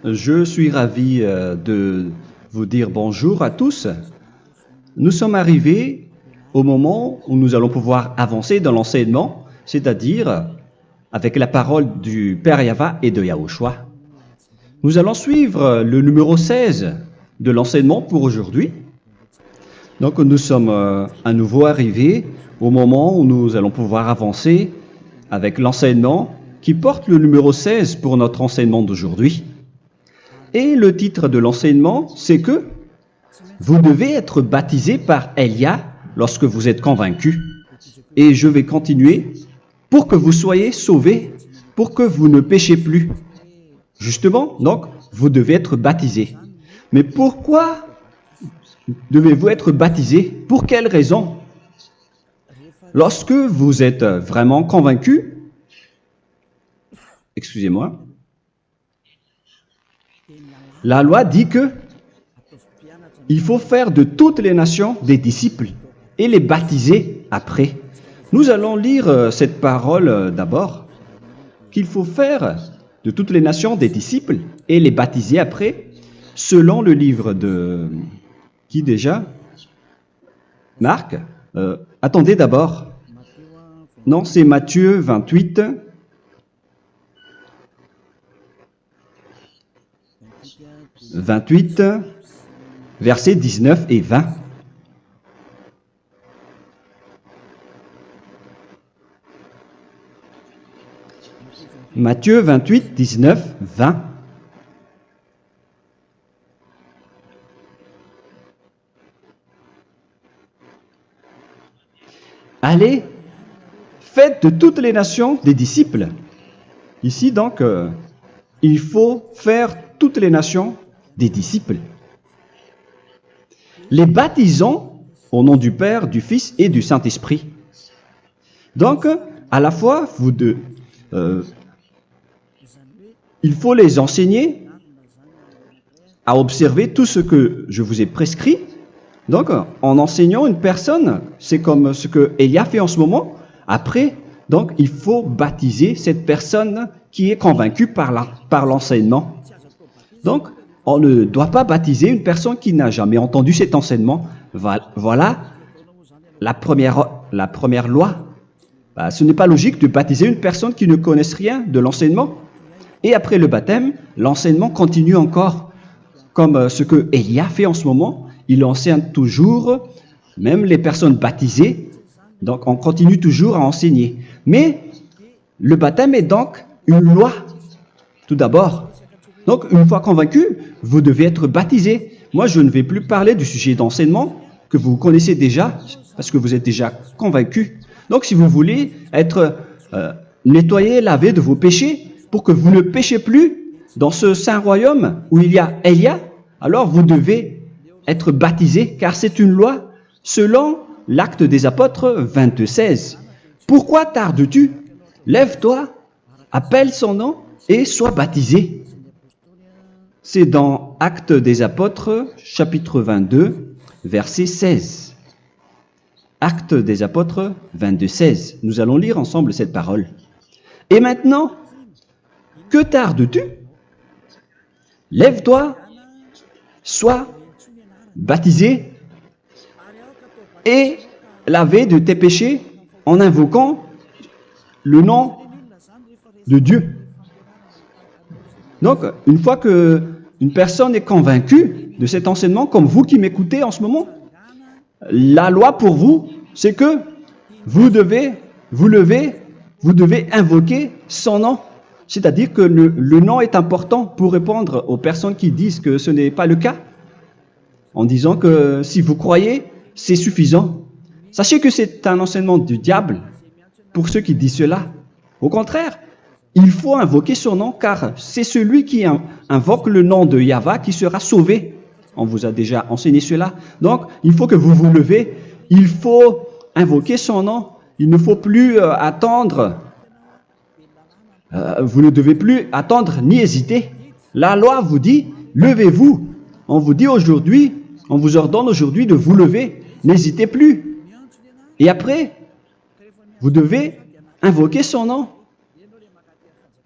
Je suis ravi de vous dire bonjour à tous. Nous sommes arrivés au moment où nous allons pouvoir avancer dans l'enseignement, c'est-à-dire avec la parole du Père Yava et de Yahushua. Nous allons suivre le numéro 16 de l'enseignement pour aujourd'hui. Donc nous sommes à nouveau arrivés au moment où nous allons pouvoir avancer avec l'enseignement qui porte le numéro 16 pour notre enseignement d'aujourd'hui. Et le titre de l'enseignement, c'est que vous devez être baptisé par Elia lorsque vous êtes convaincu. Et je vais continuer pour que vous soyez sauvés, pour que vous ne péchez plus. Justement, donc, vous devez être baptisé. Mais pourquoi devez-vous être baptisé? Pour quelle raison? Lorsque vous êtes vraiment convaincu, excusez-moi, la loi dit que il faut faire de toutes les nations des disciples et les baptiser après. Nous allons lire cette parole d'abord, qu'il faut faire de toutes les nations des disciples et les baptiser après, selon le livre de... Qui déjà? Marc. Attendez d'abord. Non, c'est Matthieu 28. Versets 19 et 20. Matthieu 28, 19, 20. Allez, faites de toutes les nations des disciples. Ici, donc, il faut faire toutes les nations des disciples. Les baptisons au nom du Père, du Fils et du Saint-Esprit. Donc, à la fois, il faut les enseigner à observer tout ce que je vous ai prescrit. Donc, en enseignant une personne, c'est comme ce que Elia fait en ce moment. Après, donc, il faut baptiser cette personne qui est convaincue par l'enseignement. Donc, on ne doit pas baptiser une personne qui n'a jamais entendu cet enseignement. Voilà la première loi. Ce n'est pas logique de baptiser une personne qui ne connaisse rien de l'enseignement. Et après le baptême, l'enseignement continue encore, comme ce que Elia fait en ce moment. Il enseigne toujours, même les personnes baptisées. Donc, on continue toujours à enseigner. Mais le baptême est donc une loi, tout d'abord. Donc, une fois convaincu, vous devez être baptisé. Moi, je ne vais plus parler du sujet d'enseignement que vous connaissez déjà, parce que vous êtes déjà convaincu. Donc, si vous voulez être nettoyé, lavé de vos péchés, pour que vous ne péchez plus dans ce saint royaume où il y a Elia, alors vous devez être baptisé, car c'est une loi selon l'Acte des Apôtres 22:16. Pourquoi tardes-tu? Lève-toi, appelle son nom et sois baptisé. C'est dans Actes des Apôtres, chapitre 22, verset 16. Actes des Apôtres 22:16. Nous allons lire ensemble cette parole. Et maintenant, que tardes-tu? Lève-toi, sois baptisé et lavé de tes péchés en invoquant le nom de Dieu. Donc, une fois qu'une personne est convaincue de cet enseignement, comme vous qui m'écoutez en ce moment, la loi pour vous, c'est que vous devez invoquer son nom. C'est-à-dire que le nom est important pour répondre aux personnes qui disent que ce n'est pas le cas, en disant que si vous croyez, c'est suffisant. Sachez que c'est un enseignement du diable pour ceux qui disent cela. Au contraire, il faut invoquer son nom, car c'est celui qui invoque le nom de Yahva qui sera sauvé. On vous a déjà enseigné cela. Donc, il faut que vous vous levez, il faut invoquer son nom. Il ne faut plus attendre. Vous ne devez plus attendre ni hésiter. La loi vous dit, levez-vous. On vous dit aujourd'hui, on vous ordonne aujourd'hui de vous lever. N'hésitez plus. Et après, vous devez invoquer son nom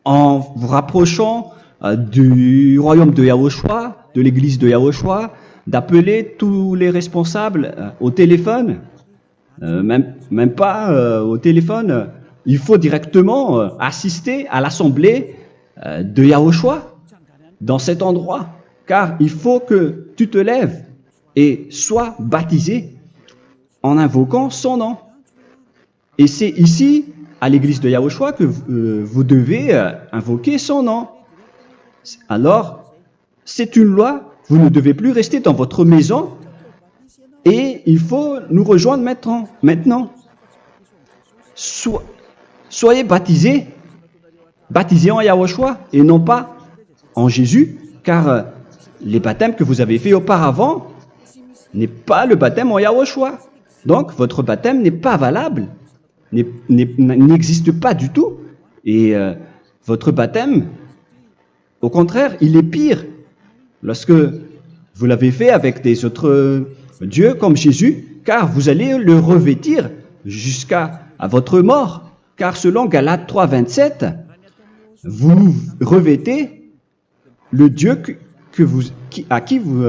en vous rapprochant du royaume de Yahushua, de l'église de Yahushua, d'appeler tous les responsables au téléphone, même pas au téléphone. Il faut directement assister à l'assemblée de Yahushua dans cet endroit, car il faut que tu te lèves et sois baptisé en invoquant son nom. Et c'est ici, à l'église de Yahushua, que vous devez invoquer son nom. Alors, c'est une loi, vous ne devez plus rester dans votre maison et il faut nous rejoindre maintenant. Soyez baptisés en Yahushua et non pas en Jésus, car les baptêmes que vous avez faits auparavant n'est pas le baptême en Yahushua. Donc, votre baptême n'est pas valable, n'existe pas du tout. Et votre baptême, au contraire, il est pire. Lorsque vous l'avez fait avec des autres dieux comme Jésus, car vous allez le revêtir jusqu'à votre mort. Car selon Galates 3, 27, vous revêtez le Dieu à qui vous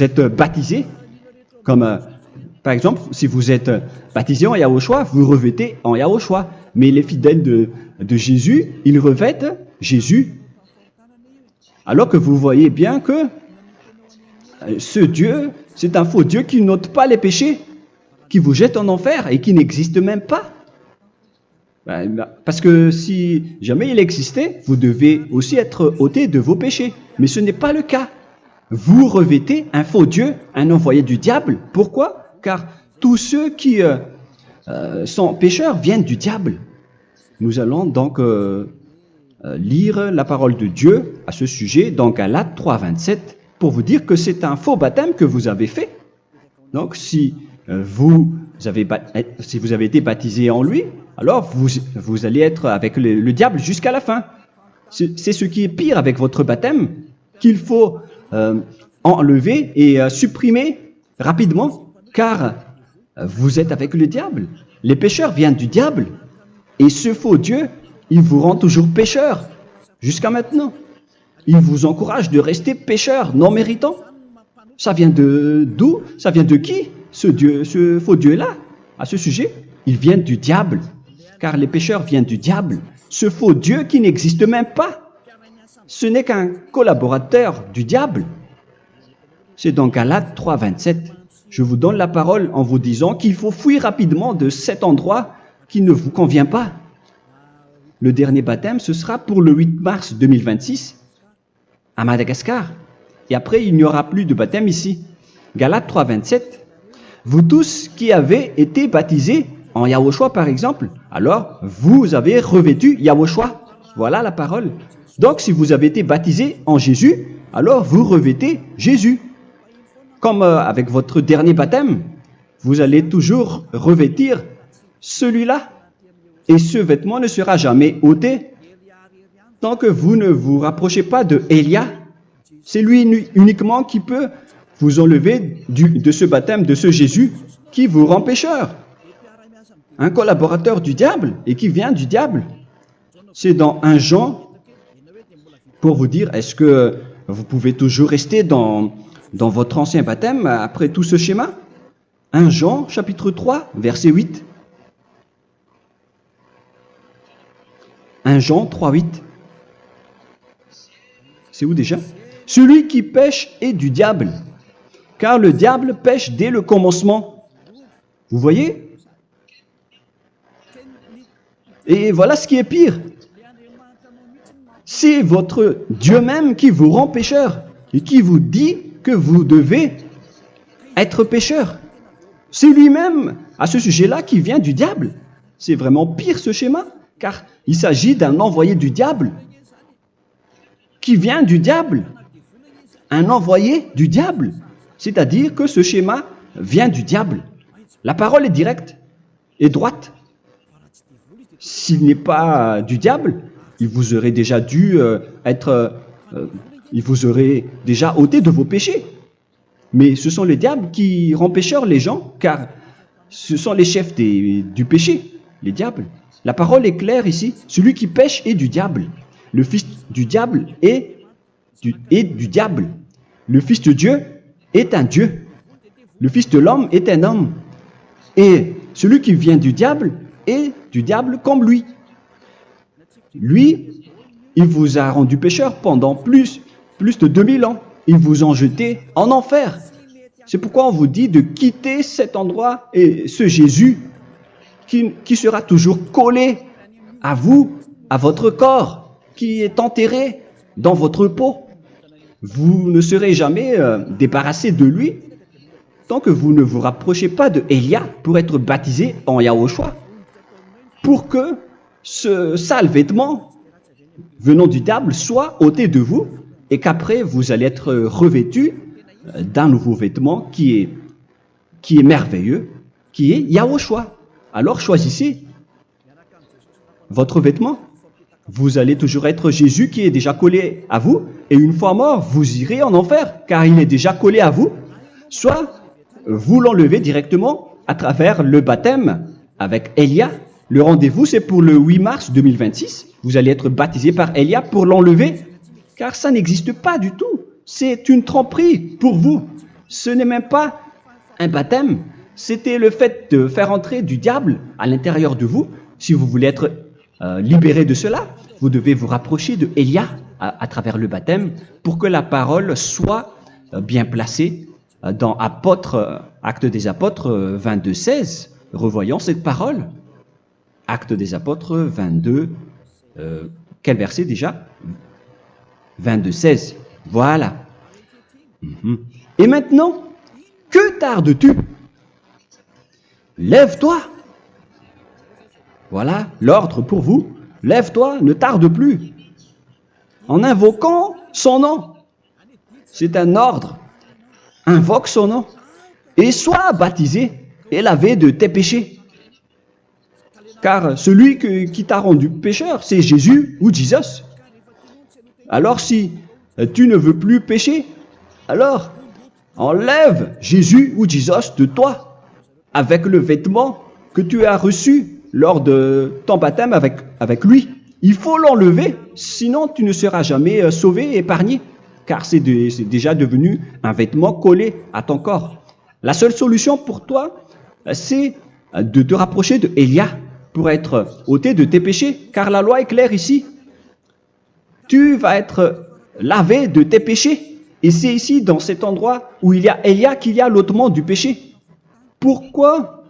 êtes baptisé. Comme par exemple, si vous êtes baptisé en Yahushua, vous revêtez en Yahushua. Mais les fidèles de Jésus, ils revêtent Jésus. Alors que vous voyez bien que ce Dieu, c'est un faux Dieu qui n'ôte pas les péchés, qui vous jette en enfer et qui n'existe même pas. Parce que si jamais il existait, vous devez aussi être ôté de vos péchés. Mais ce n'est pas le cas. Vous revêtez un faux Dieu, un envoyé du diable. Pourquoi? Car tous ceux qui sont pécheurs viennent du diable. Nous allons donc lire la parole de Dieu à ce sujet dans Galates 3, 27 pour vous dire que c'est un faux baptême que vous avez fait. Donc si vous avez été baptisé en lui, alors vous allez être avec le diable jusqu'à la fin. C'est ce qui est pire avec votre baptême qu'il faut enlever et supprimer rapidement, car vous êtes avec le diable. Les pécheurs viennent du diable et ce faux Dieu, il vous rend toujours pécheur jusqu'à maintenant. Il vous encourage de rester pécheur non méritant. Ça vient d'où? Ça vient de qui? Ce faux Dieu-là, à ce sujet, ils viennent du diable, car les pécheurs viennent du diable. Ce faux Dieu qui n'existe même pas, ce n'est qu'un collaborateur du diable. C'est dans Galates 3, 27. Je vous donne la parole en vous disant qu'il faut fuir rapidement de cet endroit qui ne vous convient pas. Le dernier baptême, ce sera pour le 8 mars 2026 à Madagascar. Et après, il n'y aura plus de baptême ici. Galates 3, 27. Vous tous qui avez été baptisés en Yahushua, par exemple, alors vous avez revêtu Yahushua. Voilà la parole. Donc, si vous avez été baptisés en Jésus, alors vous revêtez Jésus. Comme avec votre dernier baptême, vous allez toujours revêtir celui-là. Et ce vêtement ne sera jamais ôté tant que vous ne vous rapprochez pas de Élia. C'est lui uniquement qui peut vous enlever de ce baptême, de ce Jésus qui vous rend pécheur. Un collaborateur du diable et qui vient du diable. C'est dans 1 Jean, pour vous dire, est-ce que vous pouvez toujours rester dans votre ancien baptême après tout ce schéma? 1 Jean, chapitre 3, verset 8. 1 Jean 3, 8. C'est où déjà? Celui qui pêche est du diable, car le diable pêche dès le commencement. Vous voyez? Et voilà ce qui est pire. C'est votre Dieu même qui vous rend pécheur et qui vous dit que vous devez être pécheur. C'est lui-même, à ce sujet-là, qui vient du diable. C'est vraiment pire ce schéma, car il s'agit d'un envoyé du diable qui vient du diable. Un envoyé du diable. C'est-à-dire que ce schéma vient du diable. La parole est directe et droite. S'il n'est pas du diable, il vous aurait déjà dû il vous aurait déjà ôté de vos péchés. Mais ce sont les diables qui rendent pécheurs les gens, car ce sont les chefs du péché, les diables. La parole est claire ici. Celui qui pêche est du diable. le fils du diable est du diable. Le fils de Dieu est un Dieu. Le fils de l'homme est un homme. Et celui qui vient du diable est du diable comme lui. Lui, il vous a rendu pécheur pendant plus de 2000 ans. Il vous a jeté en enfer. C'est pourquoi on vous dit de quitter cet endroit et ce Jésus qui sera toujours collé à vous, à votre corps, qui est enterré dans votre peau. Vous ne serez jamais débarrassé de lui tant que vous ne vous rapprochez pas de Élia pour être baptisé en Yahushua, pour que ce sale vêtement venant du diable soit ôté de vous et qu'après vous allez être revêtu d'un nouveau vêtement qui est merveilleux, qui est Yahushua. Alors choisissez votre vêtement. Vous allez toujours être Jésus qui est déjà collé à vous, et une fois mort, vous irez en enfer, car il est déjà collé à vous. Soit vous l'enlevez directement à travers le baptême avec Élia. Le rendez-vous, c'est pour le 8 mars 2026. Vous allez être baptisé par Élia pour l'enlever, car ça n'existe pas du tout. C'est une tromperie pour vous. Ce n'est même pas un baptême. C'était le fait de faire entrer du diable à l'intérieur de vous. Si vous voulez être libéré de cela, vous devez vous rapprocher de Élia à travers le baptême pour que la parole soit bien placée dans Actes des Apôtres 22:16. Revoyons cette parole. Actes des Apôtres 22, quel verset déjà? 22:16. Voilà. Et maintenant, que tardes-tu? Lève-toi. Voilà l'ordre pour vous. Lève-toi, ne tarde plus. En invoquant son nom. C'est un ordre. Invoque son nom. Et sois baptisé et lavé de tes péchés. Car celui qui t'a rendu pécheur, c'est Jésus ou Jesus. Alors si tu ne veux plus pécher, alors enlève Jésus ou Jesus de toi avec le vêtement que tu as reçu lors de ton baptême avec lui. Il faut l'enlever, sinon tu ne seras jamais sauvé, épargné, car c'est déjà devenu un vêtement collé à ton corps. La seule solution pour toi, c'est de te rapprocher de Élia pour être ôté de tes péchés, car la loi est claire ici. Tu vas être lavé de tes péchés, et c'est ici, dans cet endroit où il y a Élia, qu'il y a l'ôtement du péché. Pourquoi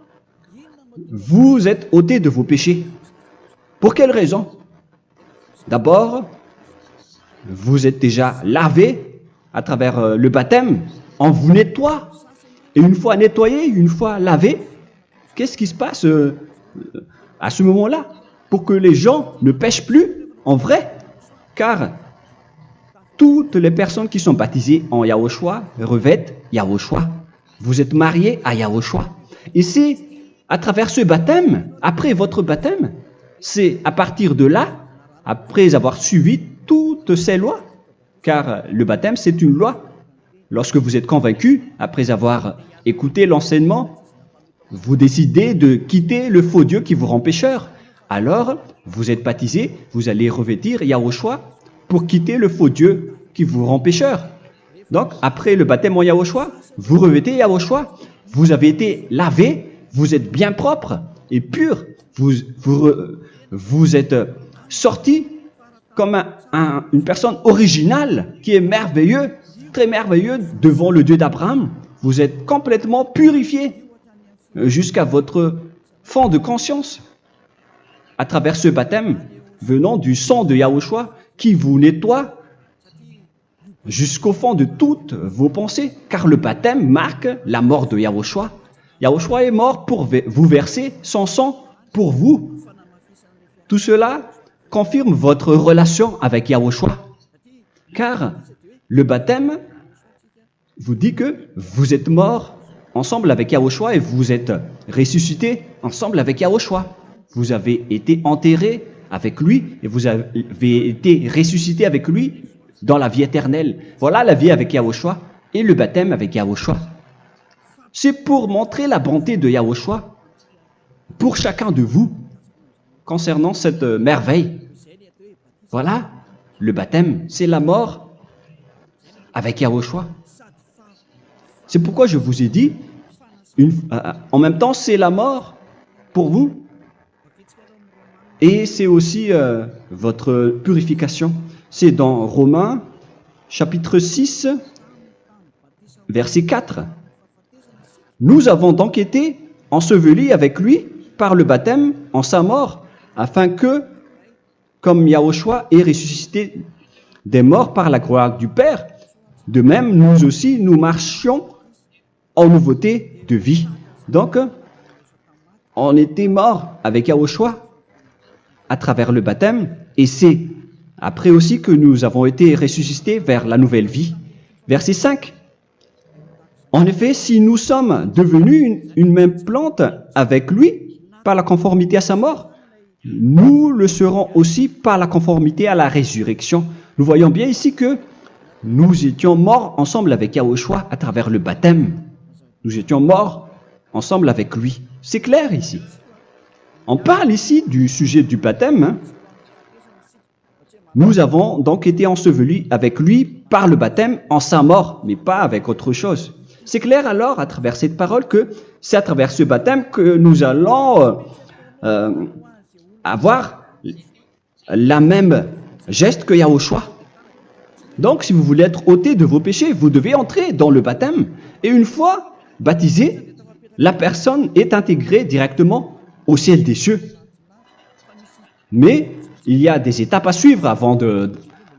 vous êtes ôté de vos péchés? Pour quelle raison? D'abord, vous êtes déjà lavé à travers le baptême. On vous nettoie. Et une fois nettoyé, une fois lavé, qu'est-ce qui se passe à ce moment-là? Pour que les gens ne pêchent plus en vrai. Car toutes les personnes qui sont baptisées en Yahushua revêtent Yahushua. Vous êtes mariés à Yahushua. Et c'est à travers ce baptême, après votre baptême, c'est à partir de là, après avoir suivi toutes ces lois, car le baptême c'est une loi. Lorsque vous êtes convaincu, après avoir écouté l'enseignement, vous décidez de quitter le faux Dieu qui vous rend pécheur. Alors, vous êtes baptisé, vous allez revêtir Yahushua pour quitter le faux Dieu qui vous rend pécheur. Donc, après le baptême en Yahushua, vous revêtez Yahushua. Vous avez été lavé, vous êtes bien propre et pur. Vous êtes sorti comme une personne originale qui est merveilleux, très merveilleux devant le Dieu d'Abraham. Vous êtes complètement purifié jusqu'à votre fond de conscience à travers ce baptême venant du sang de Yahushua qui vous nettoie jusqu'au fond de toutes vos pensées, car le baptême marque la mort de Yahushua. Yahushua est mort pour vous verser son sang pour vous. Tout cela confirme votre relation avec Yahushua, car le baptême vous dit que vous êtes mort ensemble avec Yahushua et vous êtes ressuscité ensemble avec Yahushua. Vous avez été enterré avec lui et vous avez été ressuscité avec lui dans la vie éternelle. Voilà la vie avec Yahushua et le baptême avec Yahushua. C'est pour montrer la bonté de Yahushua pour chacun de vous concernant cette merveille. Voilà le baptême, c'est la mort avec Yahushua. C'est pourquoi je vous ai dit, en même temps, c'est la mort pour vous et c'est aussi votre purification. C'est dans Romains, chapitre 6, verset 4. Nous avons donc été ensevelis avec lui par le baptême en sa mort, afin que, comme Yahushua est ressuscité des morts par la gloire du Père, de même, nous aussi, nous marchions en nouveauté de vie. Donc, on était morts avec Yahushua à travers le baptême, et c'est après aussi que nous avons été ressuscités vers la nouvelle vie. Verset 5. En effet, si nous sommes devenus une même plante avec lui par la conformité à sa mort, nous le serons aussi par la conformité à la résurrection. Nous voyons bien ici que nous étions morts ensemble avec Yahushua à travers le baptême. Nous étions morts ensemble avec lui. C'est clair ici. On parle ici du sujet du baptême. Nous avons donc été ensevelis avec lui par le baptême en sa mort, mais pas avec autre chose. C'est clair alors à travers cette parole que c'est à travers ce baptême que nous allons avoir la même geste que Yahushua. Donc si vous voulez être ôté de vos péchés, vous devez entrer dans le baptême. Et une fois baptisé, la personne est intégrée directement au ciel des cieux. Mais il y a des étapes à suivre avant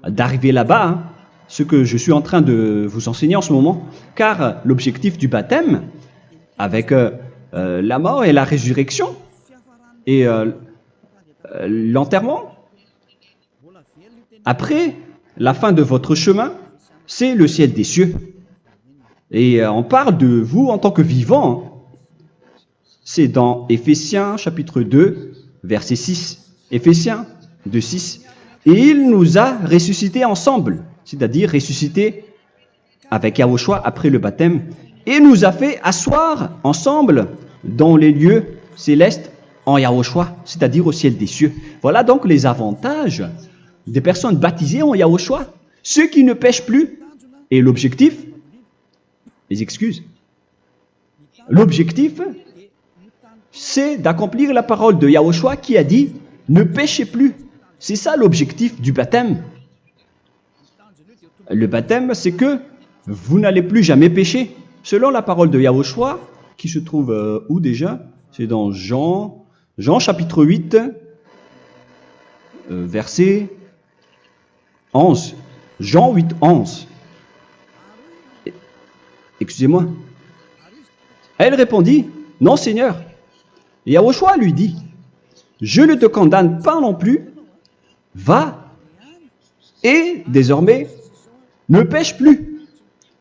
d'arriver là-bas, hein, ce que je suis en train de vous enseigner en ce moment, car l'objectif du baptême, avec la mort et la résurrection, et l'enterrement, après la fin de votre chemin, c'est le ciel des cieux. Et on parle de vous en tant que vivant. C'est dans Éphésiens chapitre 2, verset 6. Éphésiens 2, 6. Et il nous a ressuscités ensemble, c'est-à-dire ressuscités avec Yahushua après le baptême, et nous a fait asseoir ensemble dans les lieux célestes en Yahushua, c'est-à-dire au ciel des cieux. Voilà donc les avantages des personnes baptisées en Yahushua, ceux qui ne pêchent plus. Et l'objectif, les excuses, l'objectif, c'est d'accomplir la parole de Yahushua qui a dit « Ne péchez plus ». C'est ça l'objectif du baptême. Le baptême, c'est que vous n'allez plus jamais pécher. Selon la parole de Yahushua, qui se trouve où déjà? C'est dans Jean chapitre 8, verset 11. Jean 8, 11. Excusez-moi. Elle répondit, « Non, Seigneur. » Et Yahushua lui dit, « Je ne te condamne pas non plus. Va et désormais ne pêche plus. »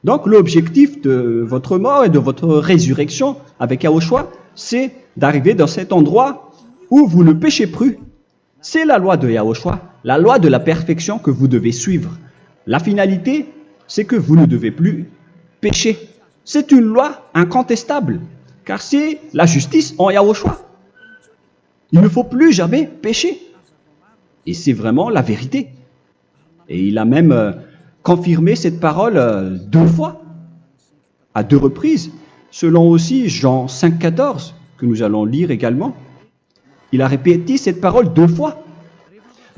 Donc l'objectif de votre mort et de votre résurrection avec Yahushua, c'est d'arriver dans cet endroit où vous ne péchez plus. C'est la loi de Yahushua, la loi de la perfection que vous devez suivre. La finalité, c'est que vous ne devez plus pécher. C'est une loi incontestable, car c'est la justice en Yahushua. Il ne faut plus jamais pécher. Et c'est vraiment la vérité. Et il a même confirmé cette parole 2 fois, à 2 reprises, selon aussi Jean 5, 14, que nous allons lire également. Il a répété cette parole 2 fois.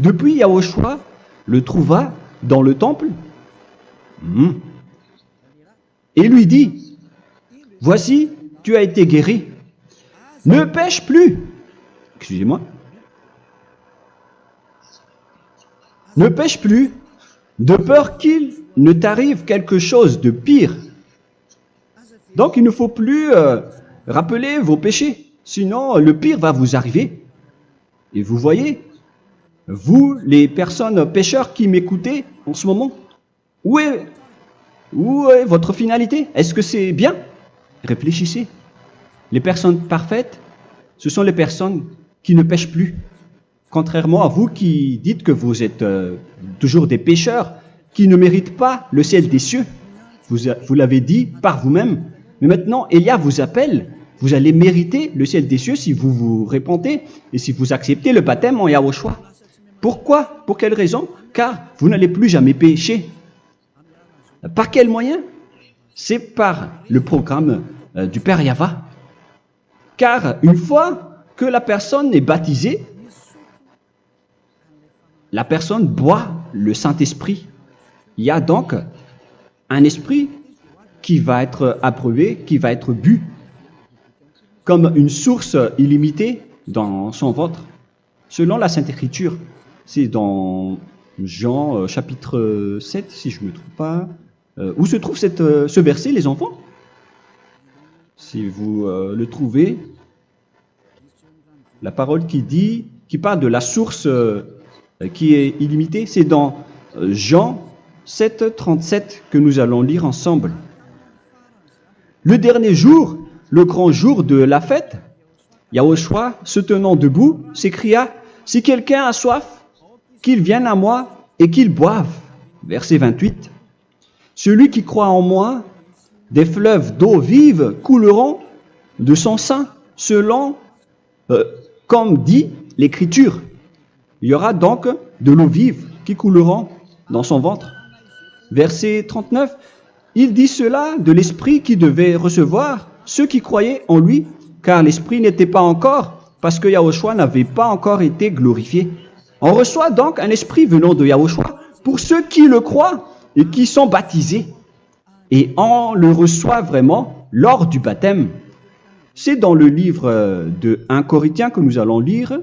Depuis, Yahushua le trouva dans le temple et lui dit, « Voici, tu as été guéri. Ne pêche plus. » Excusez-moi. Ne pêche plus, de peur qu'il ne t'arrive quelque chose de pire. Donc il ne faut plus rappeler vos péchés, sinon le pire va vous arriver. Et vous voyez, vous, les personnes pécheurs qui m'écoutez en ce moment, où est votre finalité? Est-ce que c'est bien? Réfléchissez. Les personnes parfaites, ce sont les personnes qui ne pêchent plus. Contrairement à vous qui dites que vous êtes toujours des pécheurs qui ne méritent pas le ciel des cieux. Vous l'avez dit par vous-même. Mais maintenant, Élia vous appelle. Vous allez mériter le ciel des cieux si vous vous repentez et si vous acceptez le baptême en Yahushua. Pourquoi? Pour quelle raison? Car vous n'allez plus jamais pécher. Par quel moyen? C'est par le programme du Père Yahva. Car une fois que la personne est baptisée, la personne boit le Saint-Esprit. Il y a donc un esprit qui va être approuvé, qui va être bu, comme une source illimitée dans son ventre, selon la Sainte Écriture. C'est dans Jean chapitre 7, si je ne me trompe pas. Où se trouve ce verset, les enfants? Si vous le trouvez, la parole qui parle de la source qui est illimitée, c'est dans Jean 7, 37 que nous allons lire ensemble. Le dernier jour, le grand jour de la fête, Yahushua, se tenant debout, s'écria, « Si quelqu'un a soif, qu'il vienne à moi et qu'il boive. » Verset 28. « Celui qui croit en moi, des fleuves d'eau vive couleront de son sein, selon, comme dit l'Écriture. » Il y aura donc de l'eau vive qui couleront dans son ventre. Verset 39. Il dit cela de l'Esprit qui devait recevoir ceux qui croyaient en lui, car l'Esprit n'était pas encore, parce que Yahushua n'avait pas encore été glorifié. On reçoit donc un Esprit venant de Yahushua pour ceux qui le croient et qui sont baptisés. Et on le reçoit vraiment lors du baptême. C'est dans le livre de 1 Corinthiens que nous allons lire,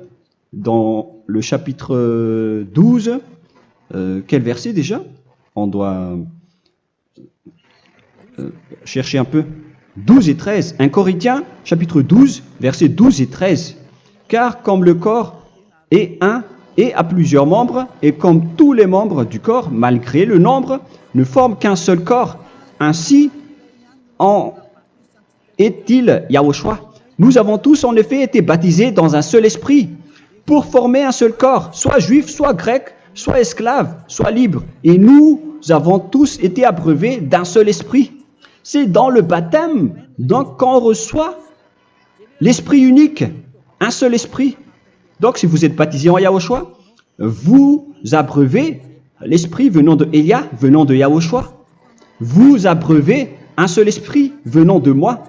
dans le chapitre 12. Quel verset déjà? On doit chercher un peu. 12 et 13. 1 Corinthiens, chapitre 12, versets 12 et 13. Car comme le corps est un et a plusieurs membres, et comme tous les membres du corps, malgré le nombre, ne forment qu'un seul corps, ainsi en est-il Yahushua. Nous avons tous en effet été baptisés dans un seul esprit, pour former un seul corps, soit juif, soit grec, soit esclave, soit libre. Et nous avons tous été abreuvés d'un seul esprit. C'est dans le baptême, donc quand on reçoit l'esprit unique, un seul esprit. Donc si vous êtes baptisé en Yahushua, vous abreuvez l'esprit venant de Elia, venant de Yahushua. Vous abreuvez un seul esprit venant de moi,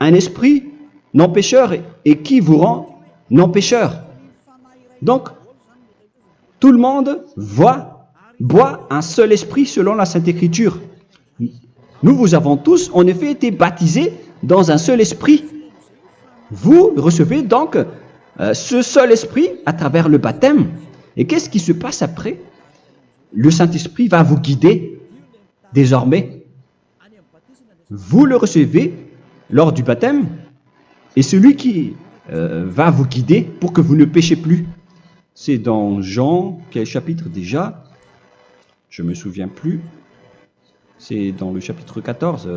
un esprit non pécheur et qui vous rend non pécheur. Donc, tout le monde boit un seul esprit selon la Sainte Écriture. Nous avons tous en effet été baptisés dans un seul esprit. Vous recevez donc ce seul esprit à travers le baptême. Et qu'est-ce qui se passe après? Le Saint-Esprit va vous guider désormais. Vous le recevez lors du baptême et celui qui va vous guider pour que vous ne péchez plus. C'est dans Jean, quel chapitre déjà? Je ne me souviens plus. C'est dans le chapitre 14,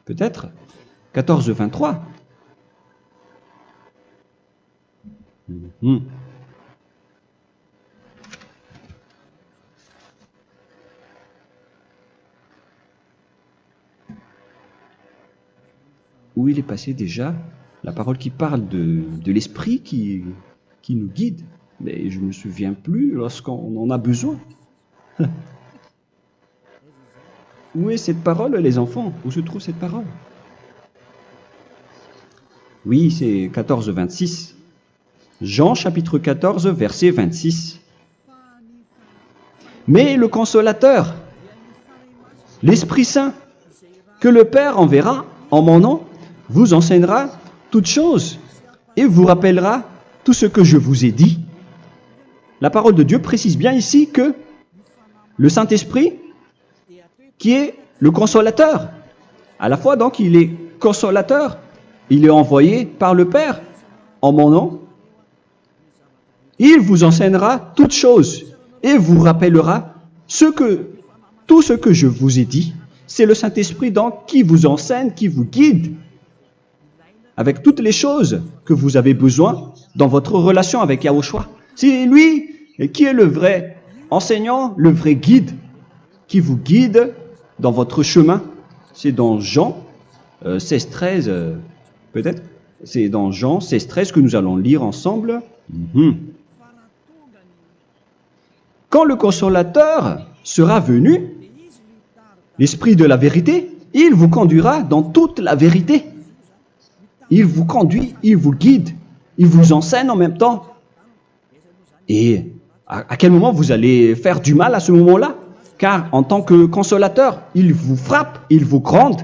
peut-être. 14, 23. Où il est passé déjà? La parole qui parle de l'esprit qui nous guide. Mais je ne me souviens plus lorsqu'on en a besoin. Où est cette parole, les enfants? Où se trouve cette parole? Oui, c'est 14, 26. Jean, chapitre 14, verset 26. Mais le Consolateur, l'Esprit Saint, que le Père enverra en mon nom, vous enseignera toutes choses et vous rappellera tout ce que je vous ai dit. La parole de Dieu précise bien ici que le Saint-Esprit, qui est le consolateur, à la fois donc il est consolateur, il est envoyé par le Père en mon nom, il vous enseignera toutes choses et vous rappellera tout ce que je vous ai dit. C'est le Saint-Esprit donc qui vous enseigne, qui vous guide avec toutes les choses que vous avez besoin dans votre relation avec Yahushua. C'est lui qui est le vrai enseignant, le vrai guide, qui vous guide dans votre chemin. C'est dans Jean 16, 13, peut-être. C'est dans Jean 16, 13 que nous allons lire ensemble. quand le consolateur sera venu, l'Esprit de la vérité, il vous conduira dans toute la vérité. Il vous conduit, il vous guide, il vous enseigne en même temps. Et à quel moment vous allez faire du mal à ce moment-là? Car en tant que consolateur, il vous frappe, il vous gronde.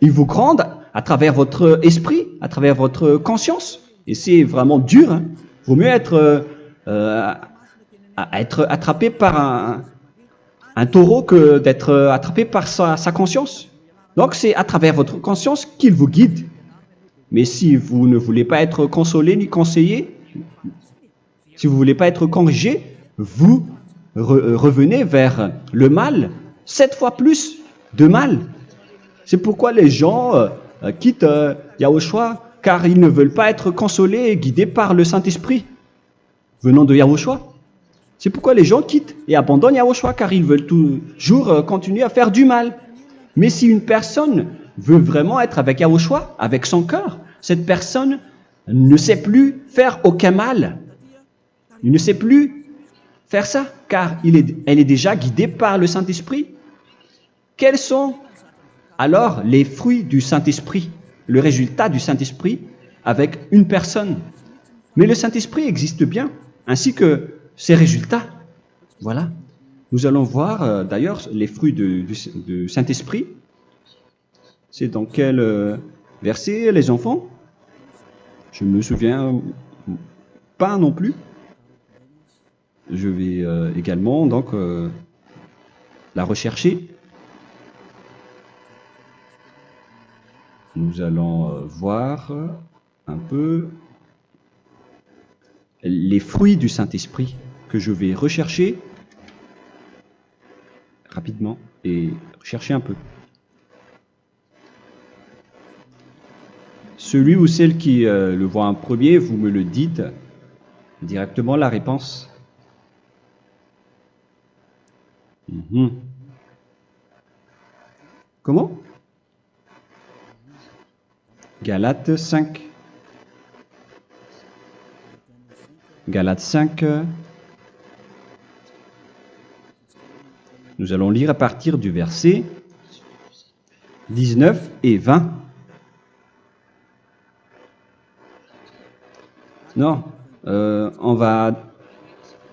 Il vous gronde à travers votre esprit, à travers votre conscience. Et c'est vraiment dur. Hein. Vaut mieux être attrapé par un taureau que d'être attrapé par sa conscience. Donc c'est à travers votre conscience qu'il vous guide. Mais si vous ne voulez pas être consolé ni conseillé, si vous ne voulez pas être corrigé, vous revenez vers le mal, 7 fois plus de mal. C'est pourquoi les gens quittent Yahushua, car ils ne veulent pas être consolés et guidés par le Saint-Esprit venant de Yahushua. C'est pourquoi les gens quittent et abandonnent Yahushua, car ils veulent toujours continuer à faire du mal. Mais si une personne veut vraiment être avec Yahushua, avec son cœur, cette personne ne sait plus faire aucun mal. Il ne sait plus faire ça, car elle est déjà guidée par le Saint-Esprit. Quels sont alors les fruits du Saint-Esprit, le résultat du Saint-Esprit avec une personne? Mais le Saint-Esprit existe bien, ainsi que ses résultats. Voilà. Nous allons voir d'ailleurs les fruits du Saint-Esprit. C'est dans quel verset, les enfants? Je ne me souviens pas non plus. Je vais également donc la rechercher. Nous allons voir un peu les fruits du Saint-Esprit que je vais rechercher rapidement et rechercher un peu. Celui ou celle qui le voit en premier, vous me le dites directement la réponse. Comment? Galates 5. Galates 5. Nous allons lire à partir du verset 19 et 20. Non, on va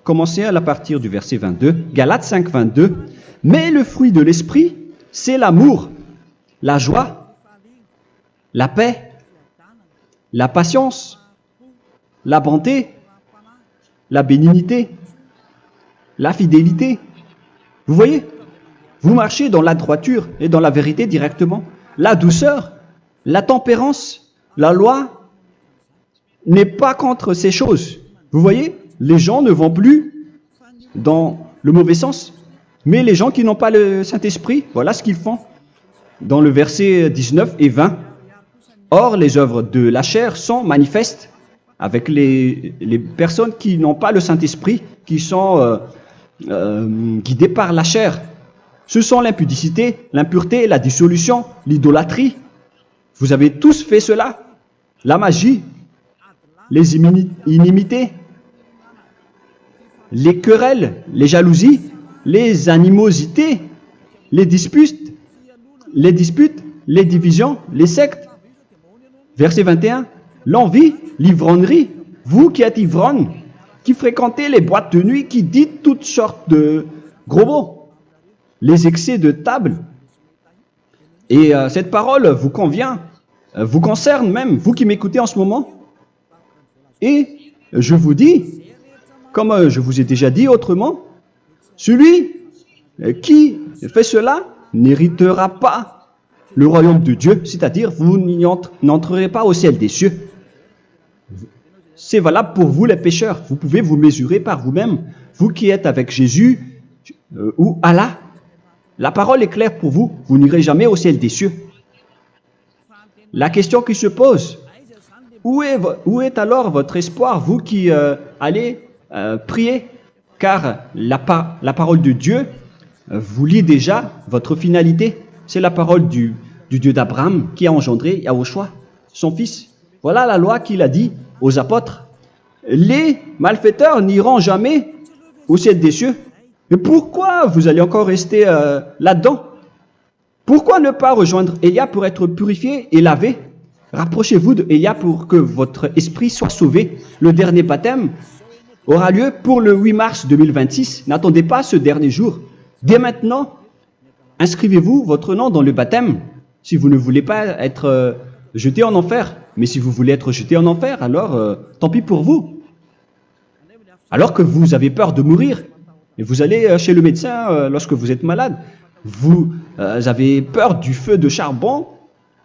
commencer à partir du verset 22. Galates 5, 22. Mais le fruit de l'esprit, c'est l'amour, la joie, la paix, la patience, la bonté, la bénignité, la fidélité. Vous voyez? Vous marchez dans la droiture et dans la vérité directement. La douceur, la tempérance, la loi n'est pas contre ces choses. Vous voyez? Les gens ne vont plus dans le mauvais sens. Mais les gens qui n'ont pas le Saint-Esprit, voilà ce qu'ils font. Dans le verset 19 et 20. Or, les œuvres de la chair sont manifestes avec les personnes qui n'ont pas le Saint-Esprit, qui sont guidées par la chair. Ce sont l'impudicité, l'impureté, la dissolution, l'idolâtrie. Vous avez tous fait cela. La magie, les inimités, les querelles, les jalousies, les animosités, les disputes, les divisions, les sectes. Verset 21, l'envie, l'ivrognerie, vous qui êtes ivrognes, qui fréquentez les boîtes de nuit, qui dites toutes sortes de gros mots, les excès de table. Et cette parole vous convient, vous concerne même, vous qui m'écoutez en ce moment. Et je vous dis, comme je vous ai déjà dit autrement, celui qui fait cela n'héritera pas le royaume de Dieu, c'est-à-dire vous n'entrerez pas au ciel des cieux. C'est valable pour vous les pécheurs. Vous pouvez vous mesurer par vous-même, vous qui êtes avec Jésus ou Allah. La parole est claire pour vous, vous n'irez jamais au ciel des cieux. La question qui se pose, où est alors votre espoir, vous qui allez prier? Car la parole de Dieu vous lit déjà votre finalité. C'est la parole du Dieu d'Abraham qui a engendré Yahushua, son fils. Voilà la loi qu'il a dit aux apôtres. Les malfaiteurs n'iront jamais au ciel des cieux. Mais pourquoi vous allez encore rester là-dedans? Pourquoi ne pas rejoindre Élia pour être purifié et lavé? Rapprochez-vous d'Élia pour que votre esprit soit sauvé. Le dernier baptême aura lieu pour le 8 mars 2026. N'attendez pas ce dernier jour. Dès maintenant, inscrivez-vous votre nom dans le baptême si vous ne voulez pas être jeté en enfer. Mais si vous voulez être jeté en enfer, alors tant pis pour vous. Alors que vous avez peur de mourir, et vous allez chez le médecin lorsque vous êtes malade, vous avez peur du feu de charbon,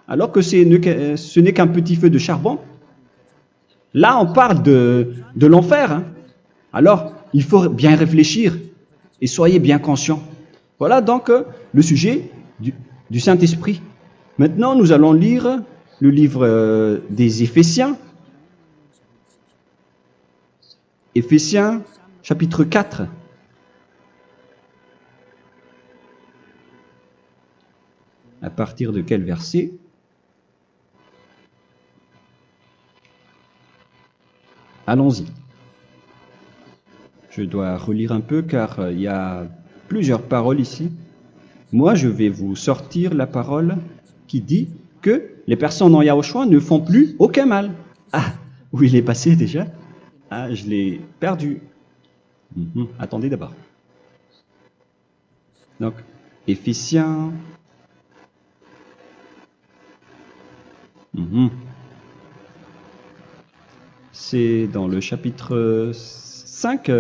alors que ce n'est qu'un petit feu de charbon. Là, on parle de l'enfer. Hein. Alors, il faut bien réfléchir et soyez bien conscients. Voilà donc le sujet du Saint-Esprit. Maintenant, nous allons lire le livre des Éphésiens. Éphésiens, chapitre 4. À partir de quel verset? Allons-y. Je dois relire un peu car il y a plusieurs paroles ici. Moi, je vais vous sortir la parole qui dit que les personnes en Yahushua ne font plus aucun mal. Ah, où il est passé déjà? Ah, je l'ai perdu. Attendez d'abord. Donc, Éphésiens. C'est dans le chapitre 5,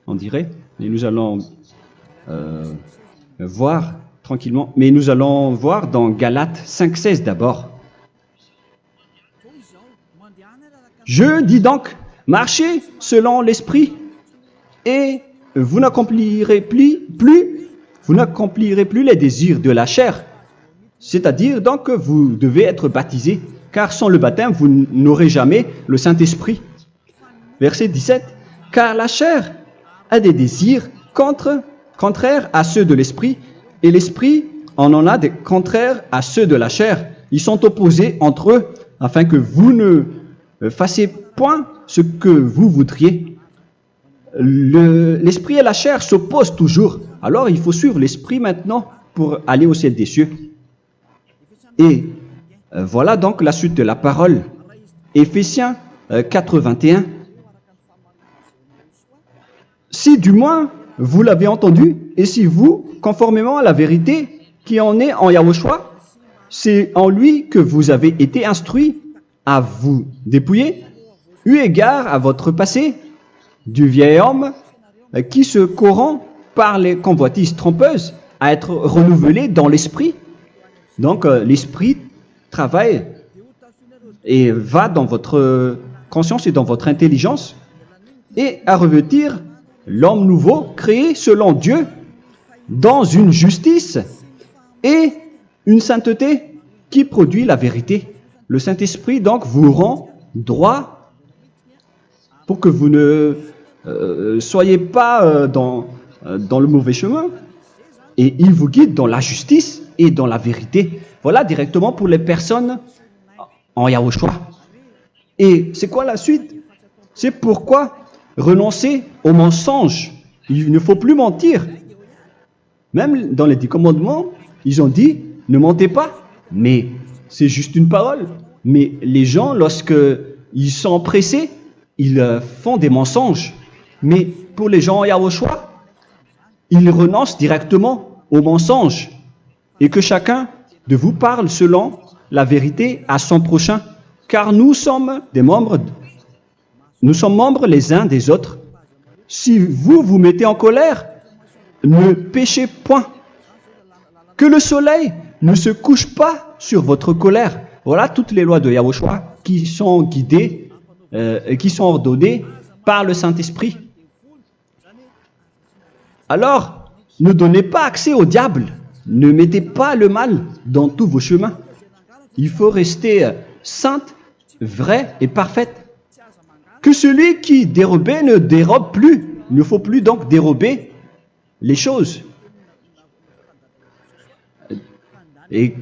on dirait. Et nous allons voir tranquillement. Mais nous allons voir dans Galates 5,16 d'abord. Je dis donc, marchez selon l'esprit, et vous n'accomplirez plus les désirs de la chair. C'est-à-dire donc que vous devez être baptisé, car sans le baptême, vous n'aurez jamais le Saint-Esprit. Verset 17. Car la chair a des désirs contraires à ceux de l'esprit, et l'esprit en a des contraires à ceux de la chair. Ils sont opposés entre eux, afin que vous ne fassiez point ce que vous voudriez. L'esprit et la chair s'opposent toujours. Alors il faut suivre l'esprit maintenant pour aller au ciel des cieux. Et voilà donc la suite de la parole. Éphésiens 4:21. Si du moins vous l'avez entendu, et si vous, conformément à la vérité qui en est en Yahushua, c'est en lui que vous avez été instruits à vous dépouiller, eu égard à votre passé, du vieil homme qui se corrompt par les convoitises trompeuses, à être renouvelé dans l'esprit. Donc l'esprit travaille et va dans votre conscience et dans votre intelligence, et à revêtir l'homme nouveau créé selon Dieu dans une justice et une sainteté qui produit la vérité. Le Saint-Esprit donc vous rend droit pour que vous ne soyez pas dans le mauvais chemin, et il vous guide dans la justice et dans la vérité. Voilà directement pour les personnes en Yahushua. Et c'est quoi la suite? C'est pourquoi renoncer au mensonge. Il ne faut plus mentir. Même dans les 10 commandements, ils ont dit ne mentez pas. Mais c'est juste une parole. Mais les gens, lorsque ils sont pressés, ils font des mensonges. Mais pour les gens en Yahushua, ils renoncent directement au mensonge. Et que chacun de vous parle selon la vérité à son prochain. Car nous sommes membres les uns des autres. Si vous vous mettez en colère, ne péchez point. Que le soleil ne se couche pas sur votre colère. Voilà toutes les lois de Yahushua qui sont guidées et qui sont ordonnées par le Saint-Esprit. Alors, ne donnez pas accès au diable. Ne mettez pas le mal dans tous vos chemins. Il faut rester sainte, vraie et parfaite. Que celui qui dérobait ne dérobe plus. Il ne faut plus donc dérober les choses. Et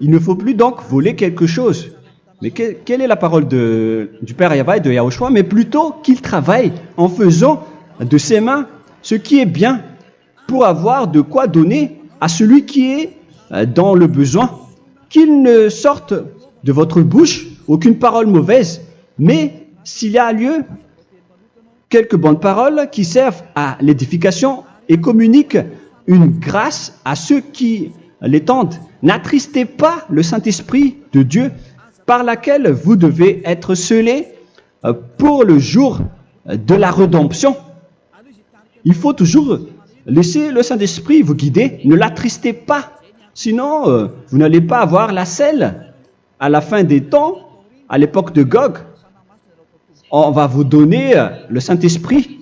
il ne faut plus donc voler quelque chose. Mais quelle est la parole du Père Yahweh et de Yahushua? Mais plutôt qu'il travaille en faisant de ses mains ce qui est bien pour avoir de quoi donner à celui qui est dans le besoin. Qu'il ne sorte de votre bouche aucune parole mauvaise, mais s'il y a lieu, quelques bonnes paroles qui servent à l'édification et communiquent une grâce à ceux qui l'étendent. N'attristez pas le Saint-Esprit de Dieu par laquelle vous devez être scellés pour le jour de la rédemption. Il faut toujours laisser le Saint-Esprit vous guider, ne l'attristez pas, sinon vous n'allez pas avoir la selle. À la fin des temps, à l'époque de Gog, on va vous donner le Saint-Esprit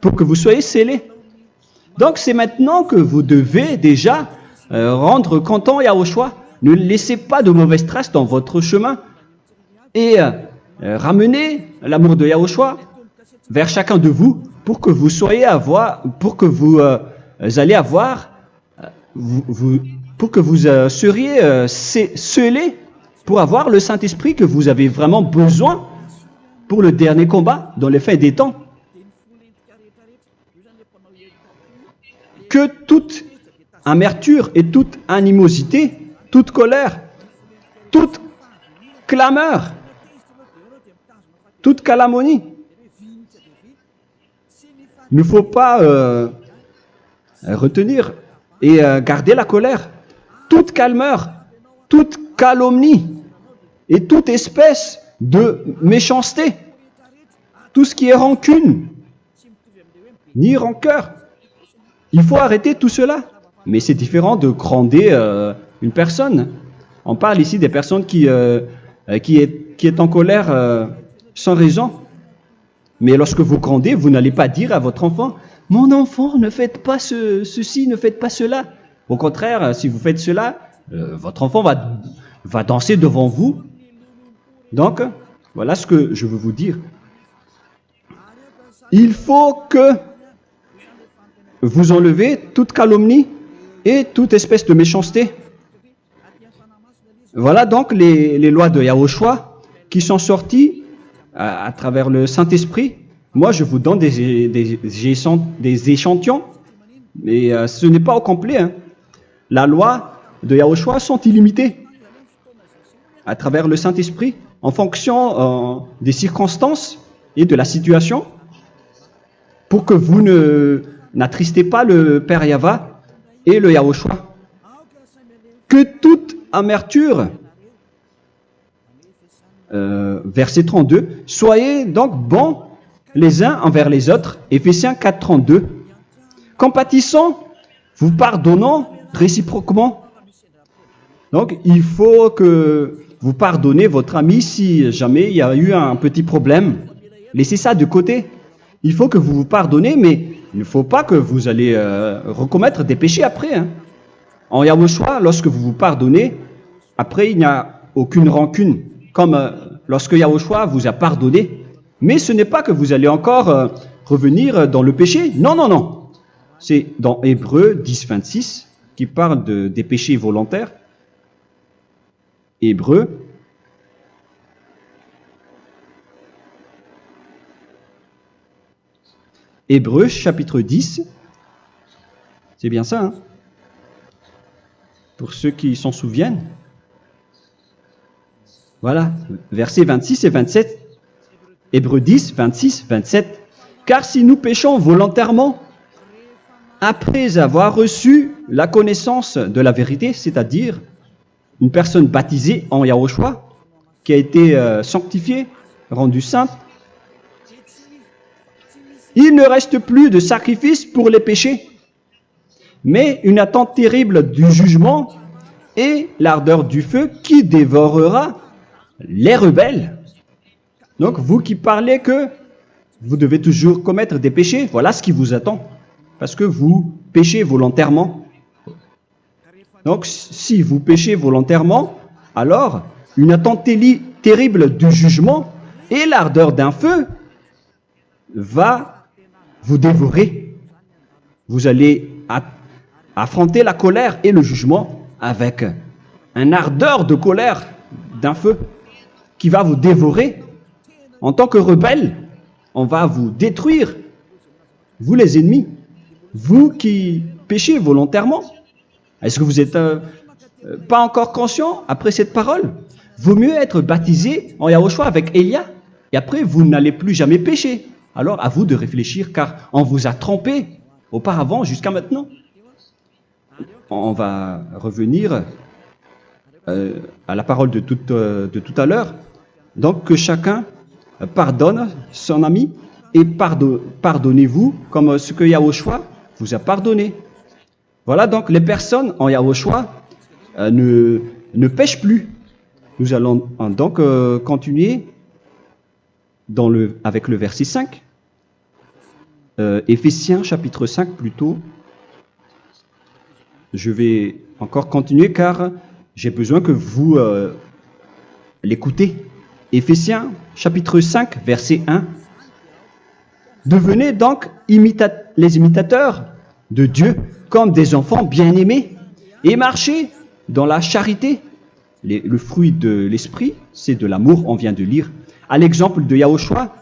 pour que vous soyez scellés. Donc c'est maintenant que vous devez déjà rendre content Yahushua. Ne laissez pas de mauvaises traces dans votre chemin et ramenez l'amour de Yahushua vers chacun de vous pour que vous soyez pour que vous seriez scellés pour avoir le Saint-Esprit que vous avez vraiment besoin pour le dernier combat dans les fins des temps. Que toute amertume et toute animosité, toute colère, toute clameur, toute calomnie, il ne faut pas retenir et garder la colère, toute calmeur, toute calomnie et toute espèce de méchanceté, tout ce qui est rancune, ni rancœur. Il faut arrêter tout cela. Mais c'est différent de gronder une personne. On parle ici des personnes qui est en colère sans raison. Mais lorsque vous grondez, vous n'allez pas dire à votre enfant « Mon enfant, ne faites pas ceci, ne faites pas cela ». Au contraire, si vous faites cela, votre enfant va danser devant vous. Donc, voilà ce que je veux vous dire. Il faut que vous enlevez toute calomnie et toute espèce de méchanceté. Voilà donc les lois de Yahushua qui sont sorties à travers le Saint-Esprit. Moi, je vous donne des échantillons, mais ce n'est pas au complet. Hein. La loi de Yahushua sont illimitées à travers le Saint-Esprit en fonction des circonstances et de la situation pour que vous n'attristez pas le Père Yahva et le Yahushua. Que toute amertume, verset 32, soyez donc bons les uns envers les autres, Éphésiens 4, 32, compatissant, vous pardonnant réciproquement. Donc, il faut que vous pardonnez votre ami si jamais il y a eu un petit problème. Laissez ça de côté. Il faut que vous vous pardonnez, mais il ne faut pas que vous allez recommettre des péchés après. Hein. En Yahushua, lorsque vous vous pardonnez, après il n'y a aucune rancune, comme lorsque Yahushua vous a pardonné. Mais ce n'est pas que vous allez encore revenir dans le péché. Non, non, non. C'est dans Hébreux 10, 26 qui parle des péchés volontaires. Hébreux. Hébreux, chapitre 10. C'est bien ça, hein? Pour ceux qui s'en souviennent. Voilà, versets 26 et 27. Hébreux 10, 26, 27. Car si nous péchons volontairement, après avoir reçu la connaissance de la vérité, c'est-à-dire une personne baptisée en Yahushua, qui a été sanctifiée, rendue sainte, il ne reste plus de sacrifice pour les péchés, mais une attente terrible du jugement et l'ardeur du feu qui dévorera les rebelles. Donc, vous qui parlez que vous devez toujours commettre des péchés, voilà ce qui vous attend, parce que vous péchez volontairement. Donc, si vous péchez volontairement, alors une attente terrible du jugement et l'ardeur d'un feu va vous dévorer. Vous allez affronter la colère et le jugement avec une ardeur de colère d'un feu qui va vous dévorer. En tant que rebelle, on va vous détruire vous les ennemis, vous qui péchez volontairement. Est-ce que vous n'êtes pas encore conscient après cette parole? Vaut mieux être baptisé en Yahushua avec Elia, et après vous n'allez plus jamais pécher. Alors à vous de réfléchir, car on vous a trompé auparavant jusqu'à maintenant. On va revenir à la parole de tout à l'heure. Donc que chacun pardonne son ami et pardonnez-vous comme ce que Yahushua vous a pardonné. Voilà donc les personnes en Yahushua ne pêchent plus. Nous allons donc continuer avec le verset 5. Éphésiens chapitre 5 plutôt. Je vais encore continuer car j'ai besoin que vous l'écoutez. Éphésiens chapitre 5 verset 1. Devenez donc les imitateurs de Dieu comme des enfants bien-aimés et marchez dans la charité. Le fruit de l'esprit, c'est de l'amour, on vient de lire, à l'exemple de Yahushua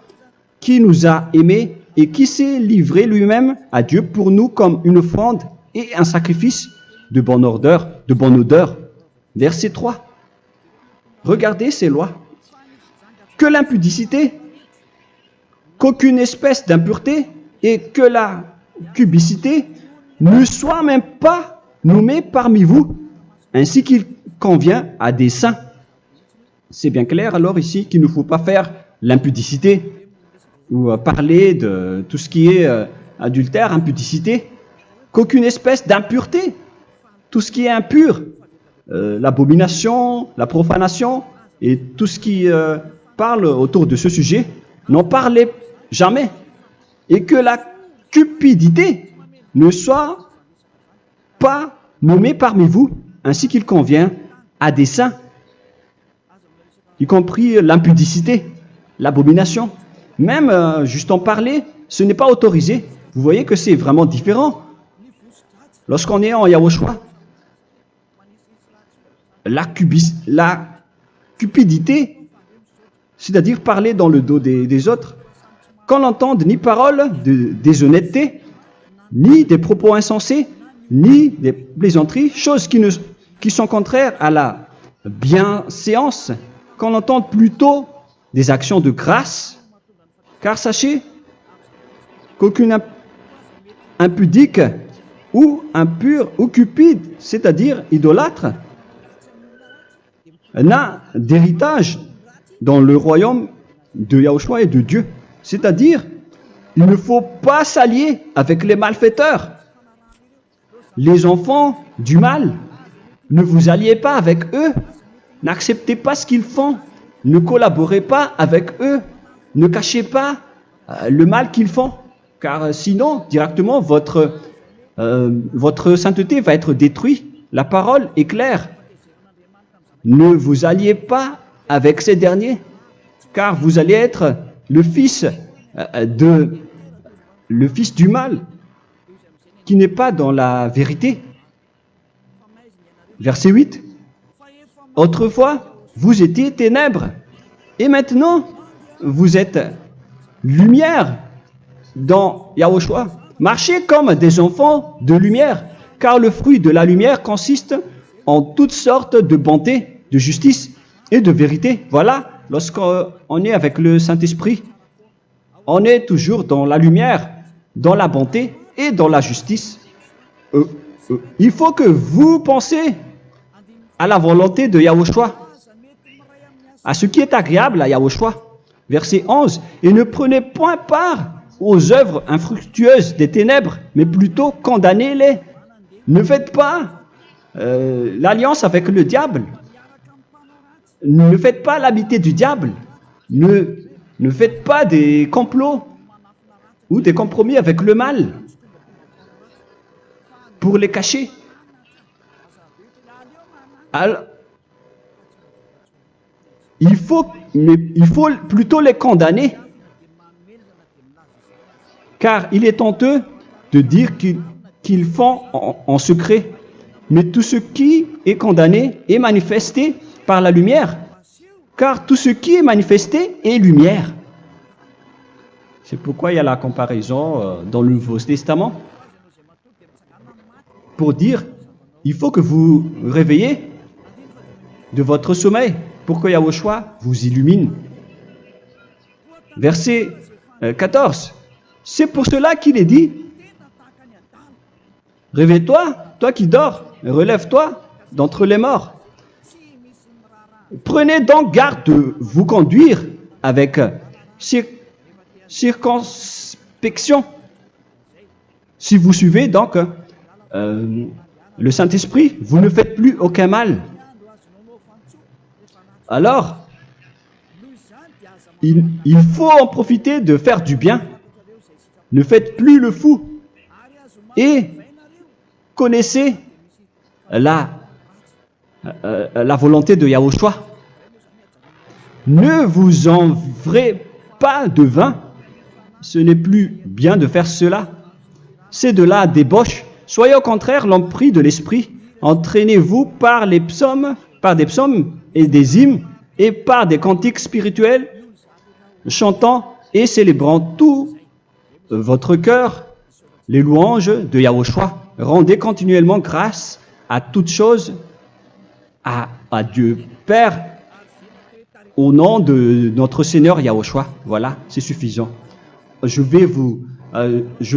qui nous a aimés et qui s'est livré lui-même à Dieu pour nous comme une offrande et un sacrifice de bonne odeur. Verset 3. Regardez ces lois. Que l'impudicité, qu'aucune espèce d'impureté et que la cubicité ne soit même pas nommée parmi vous, ainsi qu'il convient à des saints. C'est bien clair alors ici qu'il ne faut pas faire l'impudicité ou parler de tout ce qui est adultère, impudicité, qu'aucune espèce d'impureté, tout ce qui est impur, l'abomination, la profanation et tout ce qui parle autour de ce sujet, n'en parlez jamais. Et que la cupidité ne soit pas nommée parmi vous, ainsi qu'il convient à des saints, y compris l'impudicité, l'abomination. Même juste en parler, ce n'est pas autorisé. Vous voyez que c'est vraiment différent. Lorsqu'on est en Yahushua, la cupidité, c'est-à-dire parler dans le dos des autres, qu'on n'entende ni parole de déshonnêteté, ni des propos insensés, ni des plaisanteries, choses qui sont contraires à la bienséance, qu'on entende plutôt des actions de grâce, car sachez qu'aucune impudique ou impure ou cupide, c'est-à-dire idolâtre, n'a d'héritage dans le royaume de Yahushua et de Dieu. C'est-à-dire, il ne faut pas s'allier avec les malfaiteurs. Les enfants du mal, ne vous alliez pas avec eux. N'acceptez pas ce qu'ils font. Ne collaborez pas avec eux. Ne cachez pas le mal qu'ils font. Car sinon, directement, votre sainteté va être détruite. La parole est claire. Ne vous alliez pas avec ces derniers, car vous allez être le fils du mal, qui n'est pas dans la vérité. Verset 8. Autrefois, vous étiez ténèbres, et maintenant, vous êtes lumière dans Yahushua. Marchez comme des enfants de lumière, car le fruit de la lumière consiste en toutes sortes de bonté, de justice et de vérité. Voilà, lorsqu'on est avec le Saint-Esprit, on est toujours dans la lumière, dans la bonté et dans la justice. Il faut que vous pensiez à la volonté de Yahushua, à ce qui est agréable à Yahushua. Verset 11. Et ne prenez point part aux œuvres infructueuses des ténèbres, mais plutôt condamnez-les. Ne faites pas l'alliance avec le diable. Ne faites pas l'amitié du diable. Ne faites pas des complots ou des compromis avec le mal pour les cacher. Alors, il faut plutôt les condamner, car il est honteux de dire qu'ils font en secret. Mais tout ce qui est condamné est manifesté par la lumière, car tout ce qui est manifesté est lumière. C'est pourquoi il y a la comparaison dans le Nouveau Testament. Pour dire, il faut que vous réveillez de votre sommeil pour que Yahushua vous illumine. Verset 14. C'est pour cela qu'il est dit, réveille-toi, toi qui dors, relève-toi d'entre les morts. Prenez donc garde de vous conduire avec circonspection. Si vous suivez donc le Saint-Esprit, vous ne faites plus aucun mal. Alors, il faut en profiter de faire du bien. Ne faites plus le fou. Et connaissez la volonté de Yahushua. Ne vous envrez pas de vin. Ce n'est plus bien de faire cela. C'est de la débauche. Soyez au contraire l'empris de l'esprit. Entraînez-vous par des psaumes et des hymnes et par des cantiques spirituels, chantant et célébrant tout votre cœur les louanges de Yahushua. Rendez continuellement grâce à toutes choses à Dieu Père au nom de notre Seigneur Yahushua. Voilà, c'est suffisant. Je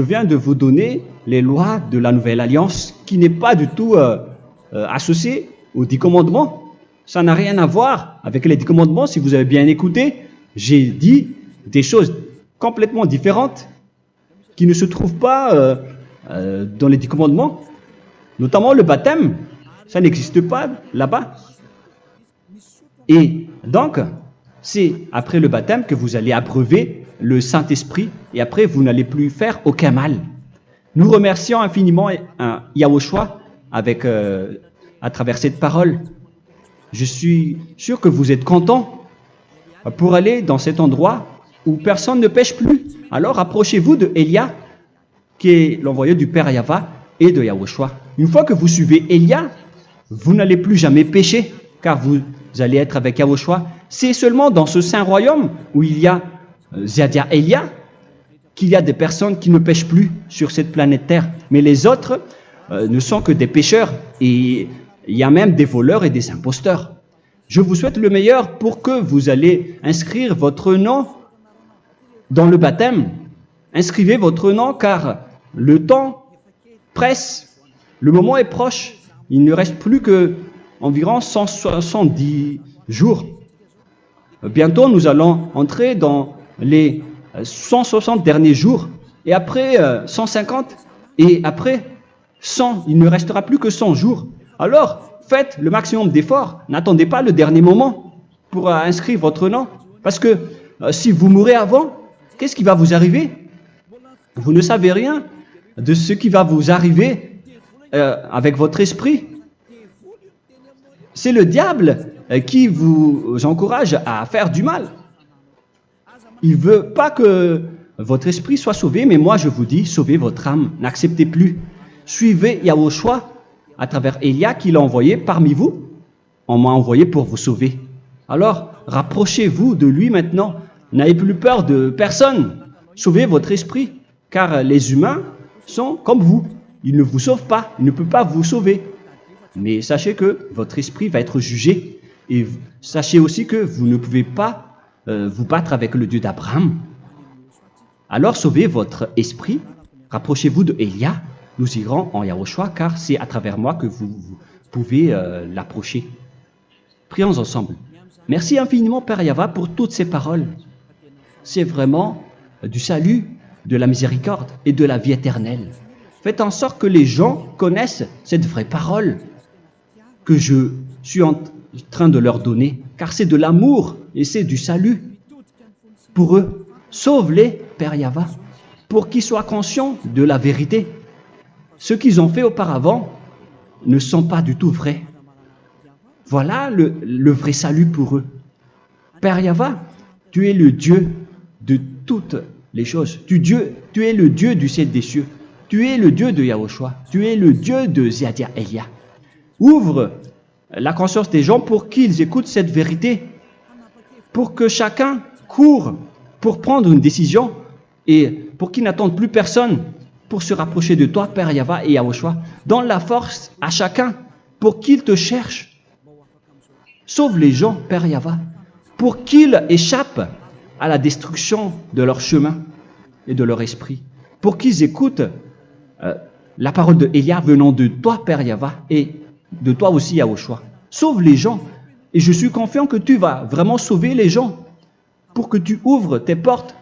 viens de vous donner les lois de la Nouvelle Alliance qui n'est pas du tout associée aux 10 commandements. Ça n'a rien à voir avec les 10 commandements. Si vous avez bien écouté, j'ai dit des choses complètement différentes qui ne se trouvent pas dans les 10 commandements. Notamment le baptême. Ça n'existe pas là-bas. Et donc, c'est après le baptême que vous allez abreuver le Saint-Esprit et après, vous n'allez plus faire aucun mal. Nous remercions infiniment Yahushua à travers cette parole. Je suis sûr que vous êtes contents pour aller dans cet endroit où personne ne pêche plus. Alors, approchez-vous de Élia, qui est l'envoyé du Père Yahva et de Yahushua. Une fois que vous suivez Élia, vous n'allez plus jamais pécher, car vous allez être avec Yahushua. C'est seulement dans ce saint royaume où il y a Ziadia Elia qu'il y a des personnes qui ne pêchent plus sur cette planète Terre. Mais les autres ne sont que des pécheurs et il y a même des voleurs et des imposteurs. Je vous souhaite le meilleur pour que vous allez inscrire votre nom dans le baptême. Inscrivez votre nom car le temps presse, le moment est proche. Il ne reste plus que environ 170 jours. Bientôt, nous allons entrer dans les 160 derniers jours, et après 150, et après 100. Il ne restera plus que 100 jours. Alors, faites le maximum d'efforts. N'attendez pas le dernier moment pour inscrire votre nom. Parce que si vous mourrez avant, qu'est-ce qui va vous arriver? Vous ne savez rien de ce qui va vous arriver avec votre esprit. C'est le diable qui vous encourage à faire du mal. Il ne veut pas que votre esprit soit sauvé, mais moi je vous dis, sauvez votre âme, n'acceptez plus. Suivez Yahushua à travers Élia qu'il a envoyé parmi vous. On m'a envoyé pour vous sauver. Alors, rapprochez-vous de lui maintenant. N'ayez plus peur de personne. Sauvez votre esprit, car les humains sont comme vous. Ils ne vous sauvent pas, ils ne peuvent pas vous sauver. Mais sachez que votre esprit va être jugé. Et sachez aussi que vous ne pouvez pas vous battre avec le Dieu d'Abraham. Alors sauvez votre esprit, rapprochez-vous de Élia, nous irons en Yahushua, car c'est à travers moi que vous pouvez l'approcher. Prions ensemble. Merci infiniment, Père Yahva, pour toutes ces paroles. C'est vraiment du salut, de la miséricorde et de la vie éternelle. Faites en sorte que les gens connaissent cette vraie parole que je suis en train de leur donner, car c'est de l'amour et c'est du salut pour eux. Sauve-les, Père Yahva, pour qu'ils soient conscients de la vérité. Ce qu'ils ont fait auparavant ne sont pas du tout vrais. Voilà le vrai salut pour eux. Père Yahva, tu es le Dieu de toutes les choses. Tu es le Dieu du ciel des cieux. Tu es le Dieu de Yahushua. Tu es le Dieu de Ziadia Elia. Ouvre la conscience des gens pour qu'ils écoutent cette vérité, pour que chacun court pour prendre une décision et pour qu'ils n'attendent plus personne pour se rapprocher de toi, Père Yahweh et Yahushua. Donne la force à chacun pour qu'ils te cherchent. Sauve les gens, Père Yahweh, pour qu'ils échappent à la destruction de leur chemin et de leur esprit, pour qu'ils écoutent la parole de Élia venant de toi, Père Yahweh, et de toi aussi, Yahushua. Sauve les gens, et je suis confiant que tu vas vraiment sauver les gens pour que tu ouvres tes portes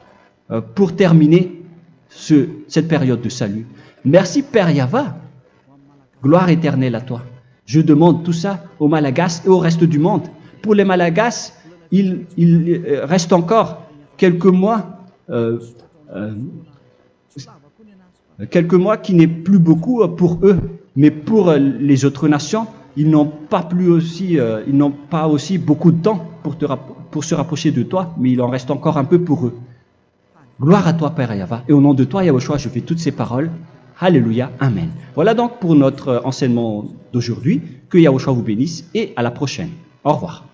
pour terminer cette période de salut. Merci, Père Yahweh. Gloire éternelle à toi. Je demande tout ça aux Malagasy et au reste du monde. Pour les Malagasy, il reste encore quelques mois qui n'est plus beaucoup pour eux, mais pour les autres nations, ils n'ont pas aussi beaucoup de temps pour se rapprocher de toi, mais il en reste encore un peu pour eux. Gloire à toi, Père Yahweh, et au nom de toi, Yahushua, je fais toutes ces paroles. Alléluia, Amen. Voilà donc pour notre enseignement d'aujourd'hui. Que Yahushua vous bénisse et à la prochaine. Au revoir.